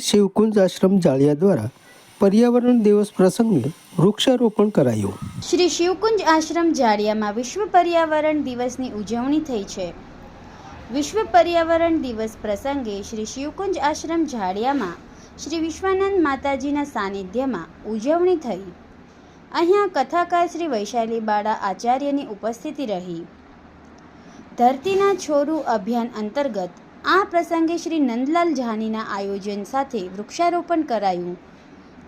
શિવકુંજ આશ્રમ જાળિયા દ્વારા પર્યાવરણ દિવસ પ્રસંગે વૃક્ષારોપણ કરાયું। શ્રી શિવકુંજ આશ્રમ જાળિયામાં વિશ્વ પર્યાવરણ દિવસની ઉજવણી થઈ છે। વિશ્વ પર્યાવરણ દિવસ પ્રસંગે શ્રી શિવકુંજ આશ્રમ જાળિયામાં શ્રી વિશ્વાનંદ માતાજીના સાનિધ્યમાં ઉજવણી થઈ। અહીંયા કથાકાર શ્રી વૈશાલી બાળા આચાર્યની ઉપસ્થિતિ રહી। ધરતીના છોરું અભિયાન અંતર્ગત આ પ્રસંગે શ્રી નંદલાલ જાનીના આયોજન સાથે વૃક્ષારોપણ કરાયું,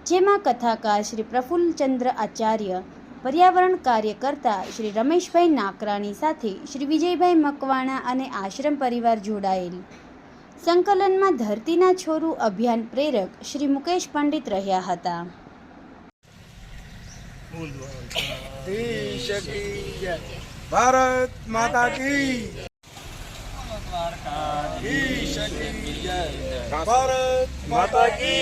જેમાં કથાકાર શ્રી પ્રફુલ્લચંદ્ર આચાર્ય, પર્યાવરણ કાર્યકર્તા શ્રી રમેશભાઈ નાકરાણી સાથે શ્રી વિજયભાઈ મકવાણા અને આશ્રમ પરિવાર જોડાયેલ। સંકલનમાં ધરતીના છોરું અભિયાન પ્રેરક શ્રી મુકેશ પંડિત રહ્યા હતા। भारत माता की भारत माता की।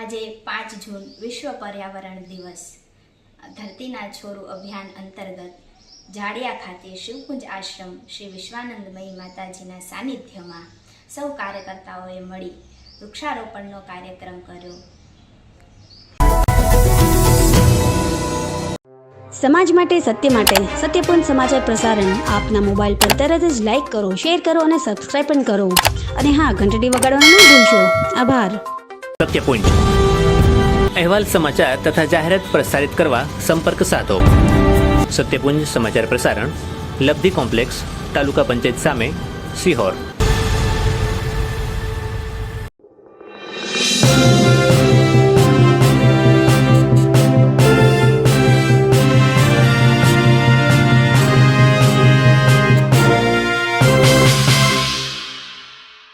આજે 5 જૂન વિશ્વ પર્યાવરણ દિવસ ધરતીના છોરું અભિયાન અંતર્ગત જાળિયા ખાતે શિવકુંજ આશ્રમ શ્રી વિશ્વાનંદમયી માતાજીના સાનિધ્યમાં સૌ કાર્યકર્તાઓએ મળી વૃક્ષારોપણનો કાર્યક્રમ કર્યો। સમાજ માટે, સત્યપૂર્ણ સમાચાર પ્રસારણ આપના મોબાઈલ પર તરત જ લાઈક કરો, શેર કરો અને સબસ્ક્રાઈબ પણ કરો। અને હા, ઘંટડી વગાડવાનું ન ભૂલશો। આભાર। સત્યપુંજ અહેવાલ, સમાચાર તથા જાહેરાત પ્રસારિત કરવા સંપર્ક સાધો। સત્યપુંજ સમાચાર પ્રસારણ, લબ્ધિ કોમ્પ્લેક્સ, તાલુકા પંચાયત સામે, સિહોર।